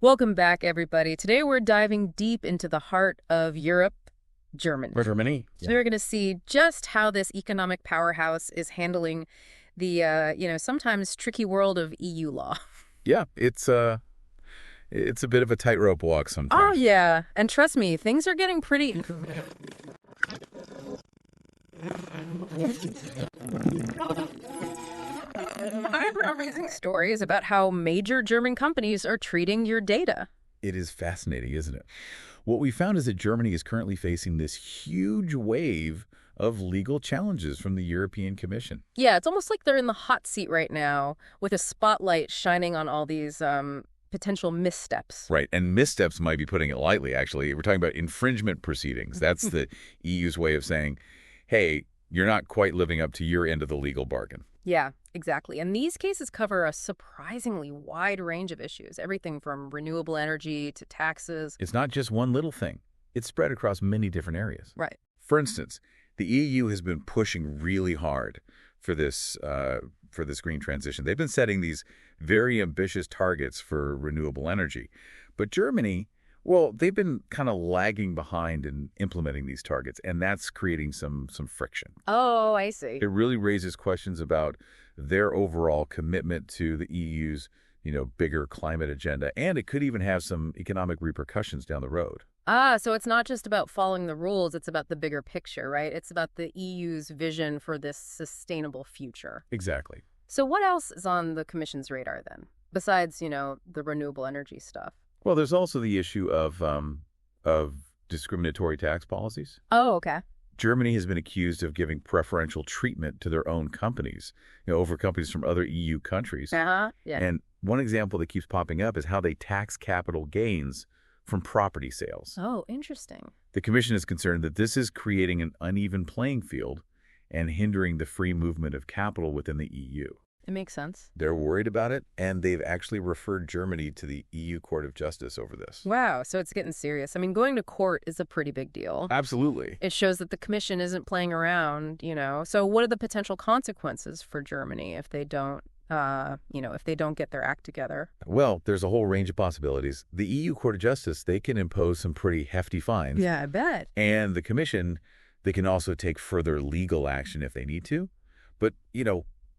Welcome back, everybody. Today we're diving deep into the heart of Europe, Germany. Germany. So we're going to see just how this economic powerhouse is handling the, sometimes tricky world of EU law. Yeah, it's a bit of a tightrope walk sometimes. Oh, yeah. And trust me, things are getting pretty... Eyebrow-raising stories about how major German companies are treating your data. It is fascinating, isn't it? What we found is that Germany is currently facing this huge wave of legal challenges from the European Commission. Yeah, it's almost like they're in the hot seat right now with a spotlight shining on all these potential missteps. Right, and missteps might be putting it lightly, actually. We're talking about infringement proceedings. That's the EU's way of saying, hey, you're not quite living up to your end of the legal bargain. Yeah, exactly. And these cases cover a surprisingly wide range of issues, everything from renewable energy to taxes. It's not just one little thing. It's spread across many different areas. Right. For instance, the EU has been pushing really hard for this green transition. They've been setting these very ambitious targets for renewable energy. But Germany, well, they've been kind of lagging behind in implementing these targets, and that's creating some friction. Oh, I see. It really raises questions about their overall commitment to the EU's, bigger climate agenda, and it could even have some economic repercussions down the road. So it's not just about following the rules, it's about the bigger picture, right? It's about the EU's vision for this sustainable future. Exactly. So what else is on the Commission's radar then, besides, the renewable energy stuff? Well, there's also the issue of discriminatory tax policies. Oh, okay. Germany has been accused of giving preferential treatment to their own companies, over companies from other EU countries. Yeah. And one example that keeps popping up is how they tax capital gains from property sales. Oh, interesting. The Commission is concerned that this is creating an uneven playing field and hindering the free movement of capital within the EU. It makes sense. They're worried about it, and they've actually referred Germany to the EU Court of Justice over this. Wow, so it's getting serious. I mean, going to court is a pretty big deal. Absolutely. It shows that the Commission isn't playing around, So what are the potential consequences for Germany if they don't, if they don't get their act together? Well, there's a whole range of possibilities. The EU Court of Justice, they can impose some pretty hefty fines. Yeah, I bet. And the Commission, they can also take further legal action if they need to. But,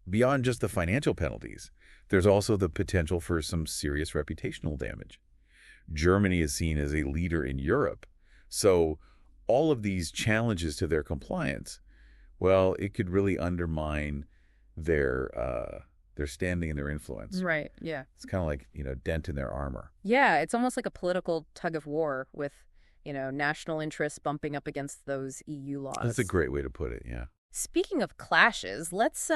beyond just the financial penalties, there's also the potential for some serious reputational damage. Germany is seen as a leader in Europe, so all of these challenges to their compliance, well, it could really undermine their standing and their influence. Right, yeah. It's kind of like, dent in their armor. Yeah, it's almost like a political tug of war with, national interests bumping up against those EU laws. That's a great way to put it, yeah. Speaking of clashes, let's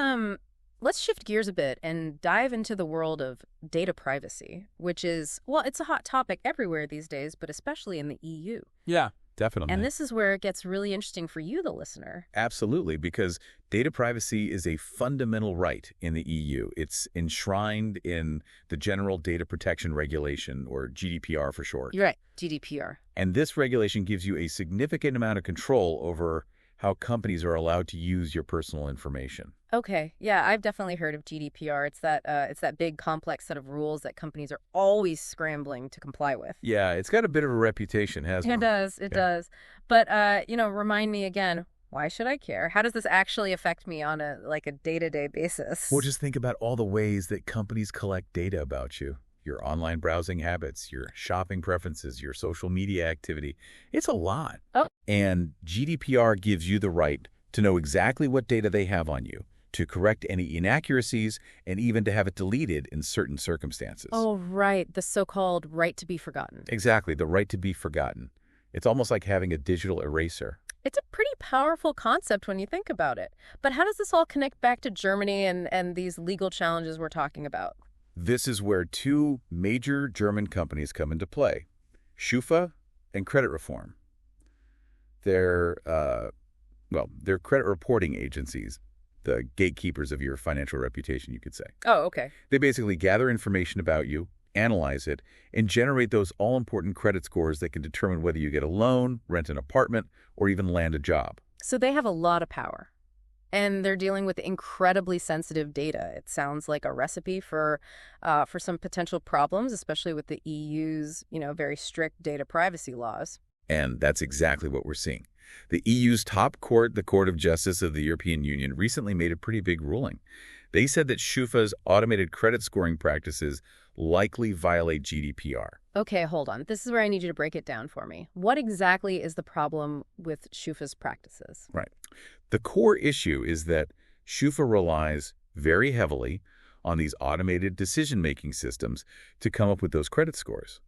shift gears a bit and dive into the world of data privacy, which is, well, it's a hot topic everywhere these days, but especially in the EU. Yeah, definitely. And this is where it gets really interesting for you, the listener. Absolutely, because data privacy is a fundamental right in the EU. It's enshrined in the General Data Protection Regulation, or GDPR for short. You're right, GDPR. And this regulation gives you a significant amount of control over how companies are allowed to use your personal information. Okay, yeah, I've definitely heard of GDPR. It's that big, complex set of rules that companies are always scrambling to comply with. Yeah, it's got a bit of a reputation, hasn't it? It does. But, remind me again, why should I care? How does this actually affect me on a day-to-day basis? Well, just think about all the ways that companies collect data about you. Your online browsing habits, your shopping preferences, your social media activity. It's a lot. Oh. And GDPR gives you the right to know exactly what data they have on you, to correct any inaccuracies, and even to have it deleted in certain circumstances. Oh, right. The so-called right to be forgotten. Exactly, the right to be forgotten. It's almost like having a digital eraser. It's a pretty powerful concept when you think about it. But how does this all connect back to Germany and these legal challenges we're talking about? This is where two major German companies come into play, Schufa and Credit Reform. They're credit reporting agencies, the gatekeepers of your financial reputation, you could say. Oh, okay. They basically gather information about you, analyze it, and generate those all-important credit scores that can determine whether you get a loan, rent an apartment, or even land a job. So they have a lot of power. And they're dealing with incredibly sensitive data. It sounds like a recipe for some potential problems, especially with the EU's, very strict data privacy laws. And that's exactly what we're seeing. The EU's top court, the Court of Justice of the European Union, recently made a pretty big ruling. They said that SHUFA's automated credit scoring practices likely violate GDPR. Okay, hold on. This is where I need you to break it down for me. What exactly is the problem with SHUFA's practices? Right. The core issue is that SHUFA relies very heavily on these automated decision-making systems to come up with those credit scores.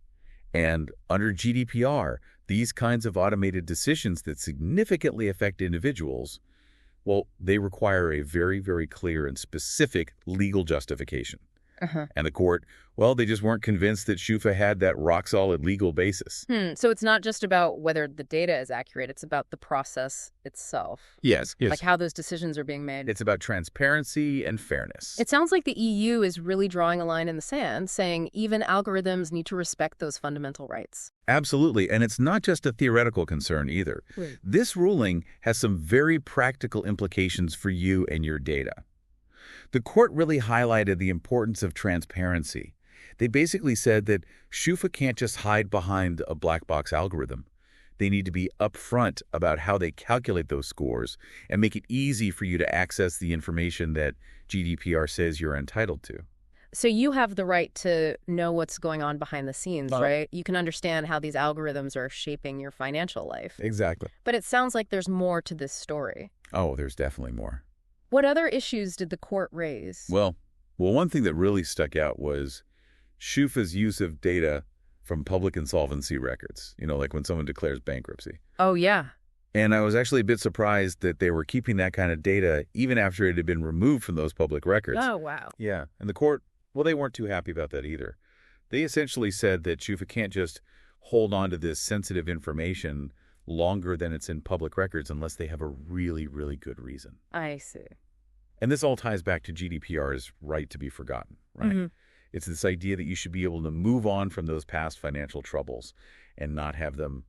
And under GDPR, these kinds of automated decisions that significantly affect individuals, well, they require a very, very clear and specific legal justification. And the court, well, they just weren't convinced that SHUFA had that rock-solid legal basis. So it's not just about whether the data is accurate, it's about the process itself. Yes. Like how those decisions are being made. It's about transparency and fairness. It sounds like the EU is really drawing a line in the sand, saying even algorithms need to respect those fundamental rights. Absolutely, and it's not just a theoretical concern either. Right. This ruling has some very practical implications for you and your data. The court really highlighted the importance of transparency. They basically said that SHUFA can't just hide behind a black box algorithm. They need to be upfront about how they calculate those scores and make it easy for you to access the information that GDPR says you're entitled to. So you have the right to know what's going on behind the scenes, right? You can understand how these algorithms are shaping your financial life. Exactly. But it sounds like there's more to this story. Oh, there's definitely more. What other issues did the court raise? Well, one thing that really stuck out was SHUFA's use of data from public insolvency records, like when someone declares bankruptcy. Oh, yeah. And I was actually a bit surprised that they were keeping that kind of data even after it had been removed from those public records. Oh, wow. Yeah, and the court, well, they weren't too happy about that either. They essentially said that SHUFA can't just hold on to this sensitive information longer than it's in public records unless they have a really, really good reason. I see. And this all ties back to GDPR's right to be forgotten, right? It's this idea that you should be able to move on from those past financial troubles and not have them,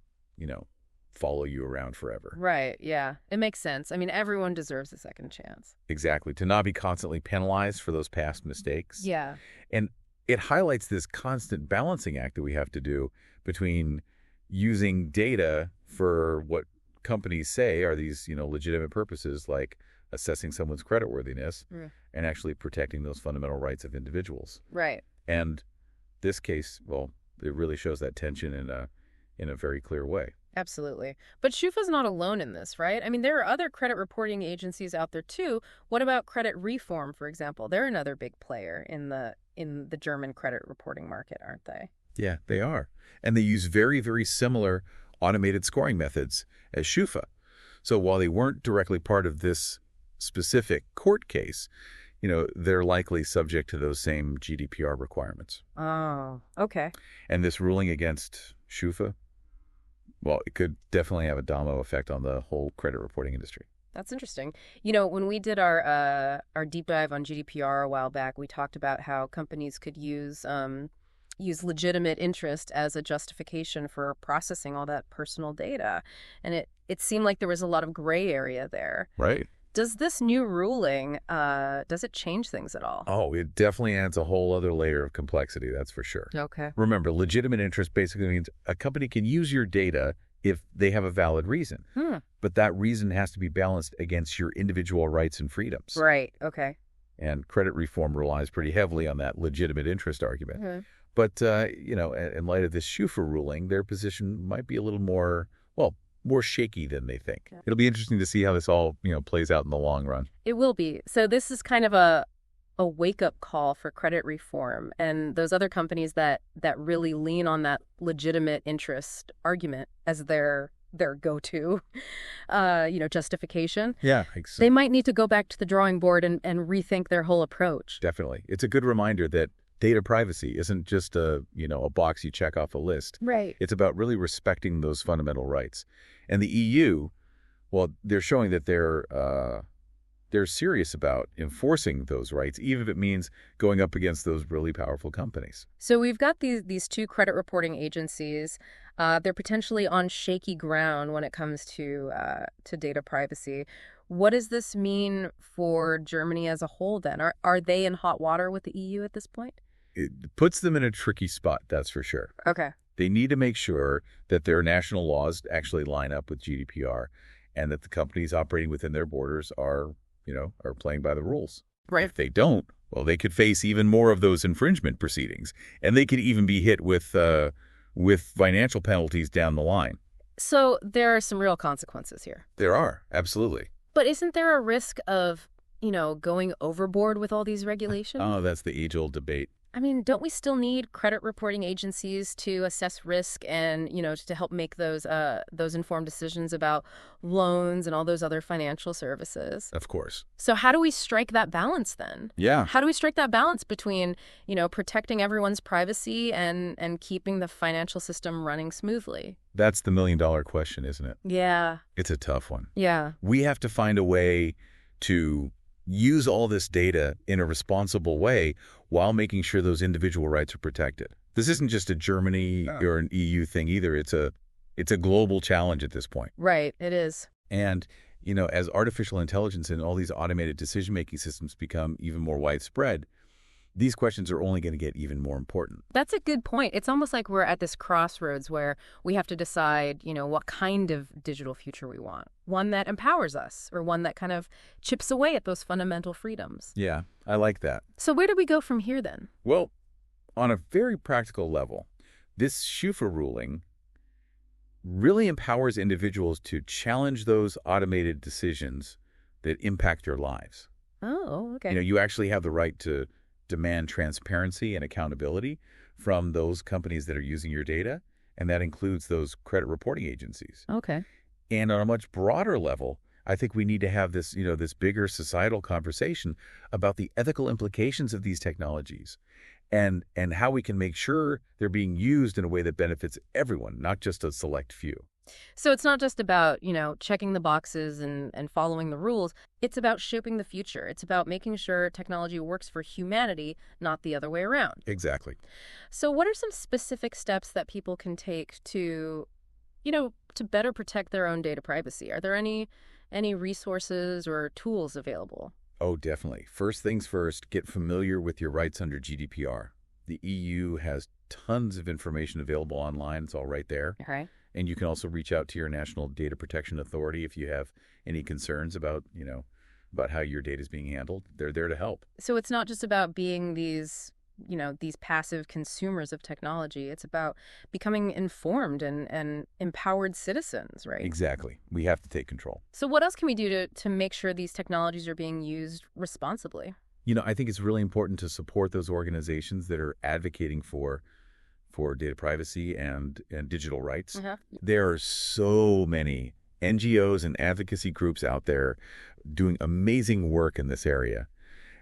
follow you around forever. Right, yeah. It makes sense. I mean, everyone deserves a second chance. Exactly. To not be constantly penalized for those past mistakes. Yeah. And it highlights this constant balancing act that we have to do between using data for what companies say are these, legitimate purposes like assessing someone's creditworthiness and actually protecting those fundamental rights of individuals. Right. And this case, well, it really shows that tension in a very clear way. Absolutely. But SHUFA's not alone in this, right? I mean, there are other credit reporting agencies out there too. What about Credit Reform, for example? They're another big player in the German credit reporting market, aren't they? Yeah, they are. And they use very, very similar automated scoring methods as SHUFA. So while they weren't directly part of this specific court case, they're likely subject to those same GDPR requirements. Oh, okay. And this ruling against SHUFA, well, it could definitely have a domino effect on the whole credit reporting industry. That's interesting. When we did our deep dive on GDPR a while back, we talked about how companies could use legitimate interest as a justification for processing all that personal data. And it seemed like there was a lot of gray area there. Right. Does this new ruling, does it change things at all? Oh, it definitely adds a whole other layer of complexity, that's for sure. Okay. Remember, legitimate interest basically means a company can use your data if they have a valid reason. But that reason has to be balanced against your individual rights and freedoms. Right, okay. And credit reform relies pretty heavily on that legitimate interest argument. But, in light of this SHUFA ruling, their position might be a little more shaky than they think. Yeah. It'll be interesting to see how this all, plays out in the long run. It will be. So this is kind of a wake-up call for credit reform and those other companies that really lean on that legitimate interest argument as their go-to, justification. Yeah. They might need to go back to the drawing board and rethink their whole approach. Definitely. It's a good reminder that data privacy isn't just a box you check off a list. Right. It's about really respecting those fundamental rights. And the EU, well, they're showing that they're they're serious about enforcing those rights, even if it means going up against those really powerful companies. So we've got these two credit reporting agencies. They're potentially on shaky ground when it comes to data privacy. What does this mean for Germany as a whole then? Are they in hot water with the EU at this point? It puts them in a tricky spot, that's for sure. Okay. They need to make sure that their national laws actually line up with GDPR and that the companies operating within their borders are playing by the rules. Right. If they don't, well, they could face even more of those infringement proceedings, and they could even be hit with financial penalties down the line. So there are some real consequences here. There are, absolutely. But isn't there a risk of, going overboard with all these regulations? Oh, that's the age-old debate. I mean, don't we still need credit reporting agencies to assess risk and, to help make those informed decisions about loans and all those other financial services? Of course. So how do we strike that balance then? Yeah. How do we strike that balance between, protecting everyone's privacy and keeping the financial system running smoothly? That's the million-dollar question, isn't it? Yeah. It's a tough one. Yeah. We have to find a way to use all this data in a responsible way while making sure those individual rights are protected. This isn't just a Germany or an EU thing either. It's a global challenge at this point. Right, it is. And, as artificial intelligence and all these automated decision-making systems become even more widespread, these questions are only going to get even more important. That's a good point. It's almost like we're at this crossroads where we have to decide, what kind of digital future we want. One that empowers us or one that kind of chips away at those fundamental freedoms. Yeah, I like that. So where do we go from here then? Well, on a very practical level, this Schufa ruling really empowers individuals to challenge those automated decisions that impact your lives. Oh, okay. You actually have the right to demand transparency and accountability from those companies that are using your data, and that includes those credit reporting agencies. Okay. And on a much broader level, I think we need to have this, this bigger societal conversation about the ethical implications of these technologies and how we can make sure they're being used in a way that benefits everyone, not just a select few. So it's not just about, checking the boxes and following the rules. It's about shaping the future. It's about making sure technology works for humanity, not the other way around. Exactly. So what are some specific steps that people can take to better protect their own data privacy? Are there any resources or tools available? Oh, definitely. First things first, get familiar with your rights under GDPR. The EU has tons of information available online. It's all right there. All right. And you can also reach out to your National Data Protection Authority if you have any concerns about how your data is being handled. They're there to help. So it's not just about being these passive consumers of technology. It's about becoming informed and empowered citizens, right? Exactly. We have to take control. So what else can we do to make sure these technologies are being used responsibly? I think it's really important to support those organizations that are advocating for data privacy and digital rights. Uh-huh. There are so many NGOs and advocacy groups out there doing amazing work in this area.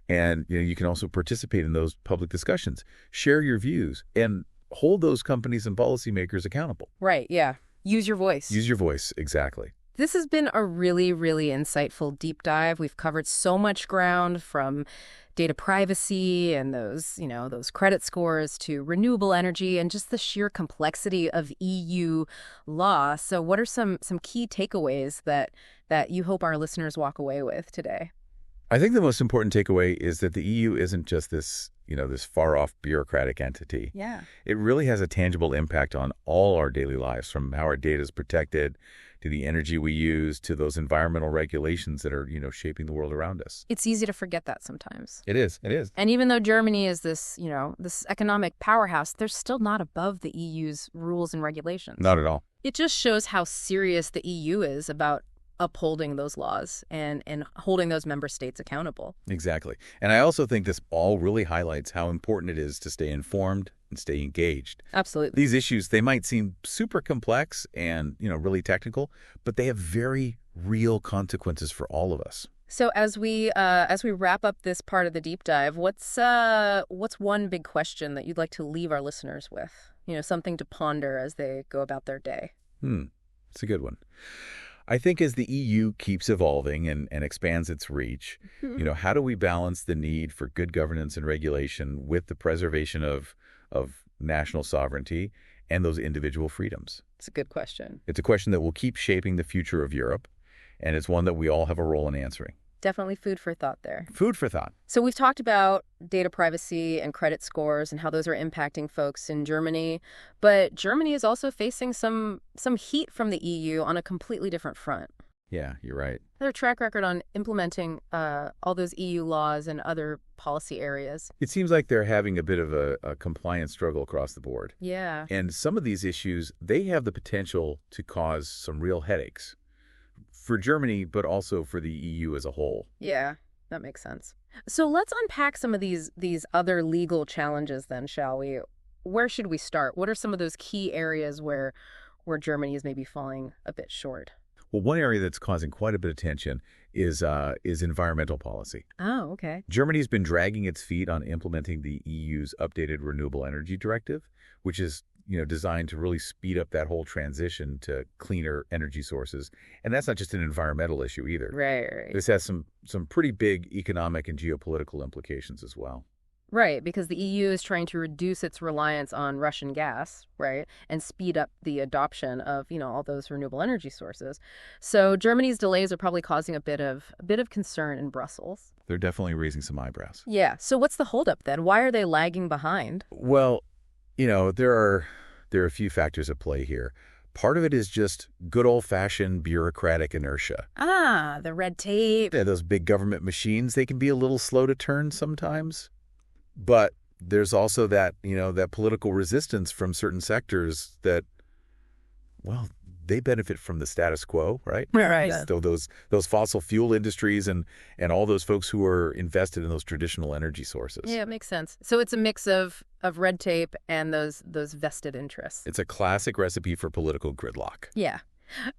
And you can also participate in those public discussions, share your views, and hold those companies and policymakers accountable. Right, yeah. Use your voice. Use your voice, exactly. This has been a really, really insightful deep dive. We've covered so much ground from data privacy and those credit scores to renewable energy and just the sheer complexity of EU law. So what are some key takeaways that you hope our listeners walk away with today? I think the most important takeaway is that the EU isn't just this far-off bureaucratic entity. Yeah. It really has a tangible impact on all our daily lives, from how our data is protected to the energy we use to those environmental regulations that are, shaping the world around us. It's easy to forget that sometimes. It is. It is. And even though Germany is this economic powerhouse, they're still not above the EU's rules and regulations. Not at all. It just shows how serious the EU is about upholding those laws and holding those member states accountable. Exactly. And I also think this all really highlights how important it is to stay informed and stay engaged. Absolutely. These issues, they might seem super complex and, really technical, but they have very real consequences for all of us. So as we wrap up this part of the deep dive, what's one big question that you'd like to leave our listeners with? Something to ponder as they go about their day. It's a good one. I think as the EU keeps evolving and expands its reach, how do we balance the need for good governance and regulation with the preservation of national sovereignty and those individual freedoms? It's a good question. It's a question that will keep shaping the future of Europe, and it's one that we all have a role in answering. Definitely food for thought there. Food for thought. So we've talked about data privacy and credit scores and how those are impacting folks in Germany, but Germany is also facing some heat from the EU on a completely different front. Yeah, you're right. Their track record on implementing all those EU laws and other policy areas. It seems like they're having a bit of a compliance struggle across the board. Yeah. And some of these issues, they have the potential to cause some real headaches for Germany, but also for the EU as a whole. Yeah, that makes sense. So let's unpack some of these other legal challenges then, shall we? Where should we start? What are some of those key areas where Germany is maybe falling a bit short? Well, one area that's causing quite a bit of tension is environmental policy. Oh, okay. Germany's been dragging its feet on implementing the EU's updated Renewable Energy Directive, which is designed to really speed up that whole transition to cleaner energy sources. And that's not just an environmental issue either. Right. This has some pretty big economic and geopolitical implications as well. Right, because the EU is trying to reduce its reliance on Russian gas, right, and speed up the adoption of, all those renewable energy sources. So Germany's delays are probably causing a bit of concern in Brussels. They're definitely raising some eyebrows. Yeah. So what's the holdup then? Why are they lagging behind? Well, there are a few factors at play here. Part of it is just good old-fashioned bureaucratic inertia. Ah, the red tape. Yeah, those big government machines, they can be a little slow to turn sometimes. But there's also that political resistance from certain sectors that, well, they benefit from the status quo, right? Right. So those fossil fuel industries and all those folks who are invested in those traditional energy sources. Yeah, it makes sense. So it's a mix of red tape and those vested interests. It's a classic recipe for political gridlock. Yeah.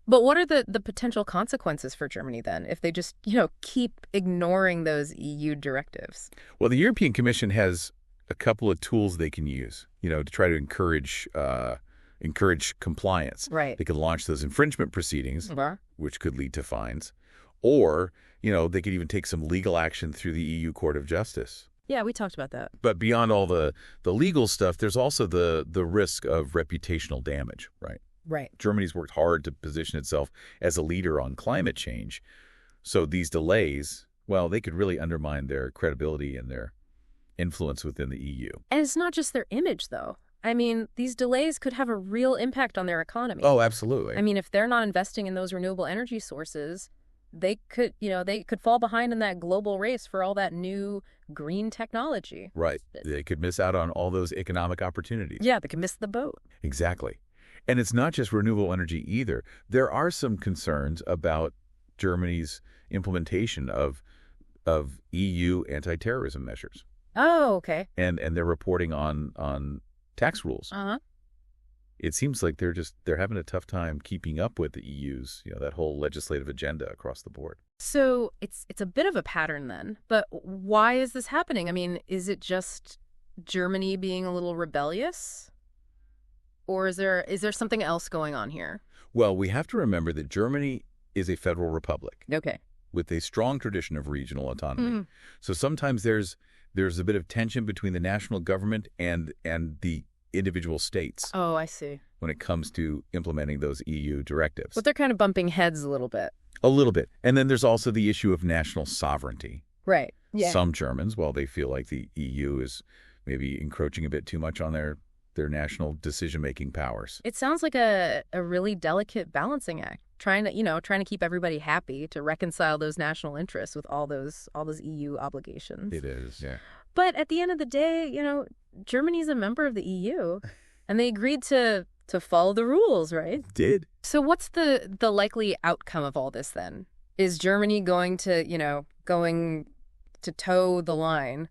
But what are the potential consequences for Germany then if they just, keep ignoring those EU directives? Well, the European Commission has a couple of tools they can use, to try to encourage compliance. Right. They could launch those infringement proceedings, Uh-huh. which could lead to fines, or, they could even take some legal action through the EU Court of Justice. Yeah, we talked about that. But beyond all the legal stuff, there's also the risk of reputational damage, right? Right. Germany's worked hard to position itself as a leader on climate change. So these delays, well, they could really undermine their credibility and their influence within the EU. And it's not just their image, though. I mean, these delays could have a real impact on their economy. Oh, absolutely. I mean, if they're not investing in those renewable energy sources, they could fall behind in that global race for all that new green technology. Right. They could miss out on all those economic opportunities. Yeah, they could miss the boat. Exactly. And it's not just renewable energy either. There are some concerns about Germany's implementation of EU anti-terrorism measures. Oh, okay. And they're reporting on tax rules. Uh-huh. It seems like they're having a tough time keeping up with the EU's, that whole legislative agenda across the board. So it's a bit of a pattern then. But why is this happening? I mean, is it just Germany being a little rebellious? Or is there something else going on here? Well, we have to remember that Germany is a federal republic. Okay. With a strong tradition of regional autonomy. Mm-hmm. So sometimes there's a bit of tension between the national government and the individual states. Oh, I see. When it comes to implementing those EU directives. But they're kind of bumping heads a little bit. A little bit. And then there's also the issue of national sovereignty. Right. Yeah. Some Germans, while they feel like the EU is maybe encroaching a bit too much on their national decision-making powers. It sounds like a really delicate balancing act, trying to keep everybody happy, to reconcile those national interests with all those EU obligations. It is, yeah. But at the end of the day, Germany's a member of the EU, and they agreed to follow the rules, right? Did. So what's the likely outcome of all this then? Is Germany going to toe the line,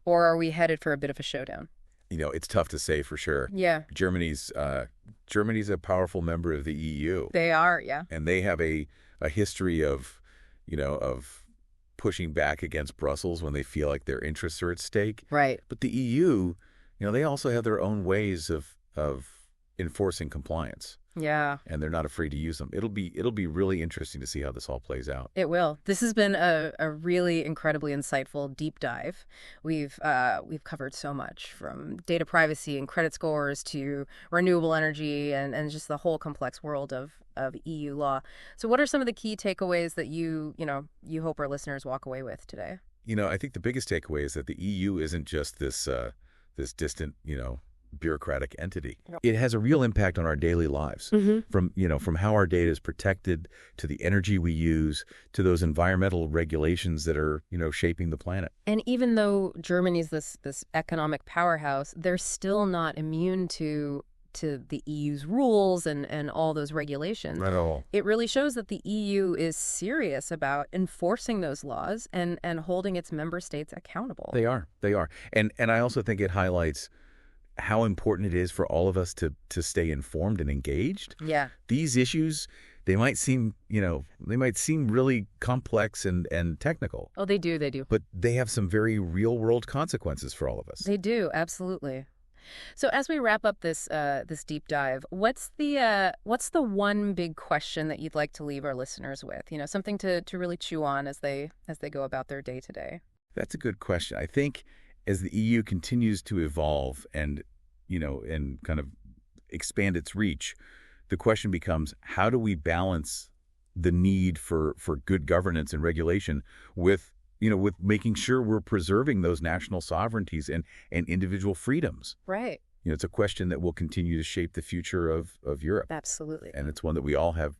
or are we headed for a bit of a showdown? It's tough to say for sure. Yeah. Germany's a powerful member of the EU. They are, yeah. And they have a history of pushing back against Brussels when they feel like their interests are at stake. Right. But the EU, they also have their own ways of enforcing compliance. Yeah. and they're not afraid to use them. It'll be really interesting to see how this all plays out. It will. This has been a really incredibly insightful deep dive. We've covered so much, from data privacy and credit scores to renewable energy and just the whole complex world of EU law. So what are some of the key takeaways that you hope our listeners walk away with today? I think the biggest takeaway is that the EU isn't just this distant, bureaucratic entity. Yep. It has a real impact on our daily lives, from how our data is protected to the energy we use to those environmental regulations that are, shaping the planet. And even though Germany's this economic powerhouse, they're still not immune to the EU's rules and all those regulations. Not at all. It really shows that the EU is serious about enforcing those laws and holding its member states accountable. They are. They are. And I also think it highlights how important it is for all of us to stay informed and engaged. Yeah. These issues, they might seem really complex and technical. Oh, they do. They do. But they have some very real world consequences for all of us. They do. Absolutely. So as we wrap up this deep dive, what's the one big question that you'd like to leave our listeners with? Something to really chew on as they go about their day to day. That's a good question. I think as the EU continues to evolve and kind of expand its reach, the question becomes, how do we balance the need for good governance and regulation with making sure we're preserving those national sovereignties and individual freedoms? Right. It's a question that will continue to shape the future of Europe. Absolutely. And it's one that we all have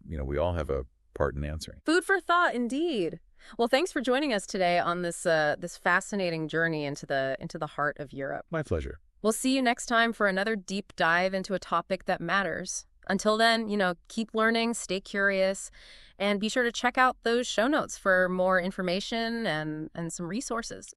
a part in answering. Food for thought, indeed. Well, thanks for joining us today on this fascinating journey into the heart of Europe. My pleasure. We'll see you next time for another deep dive into a topic that matters. Until then, keep learning, stay curious, and be sure to check out those show notes for more information and some resources.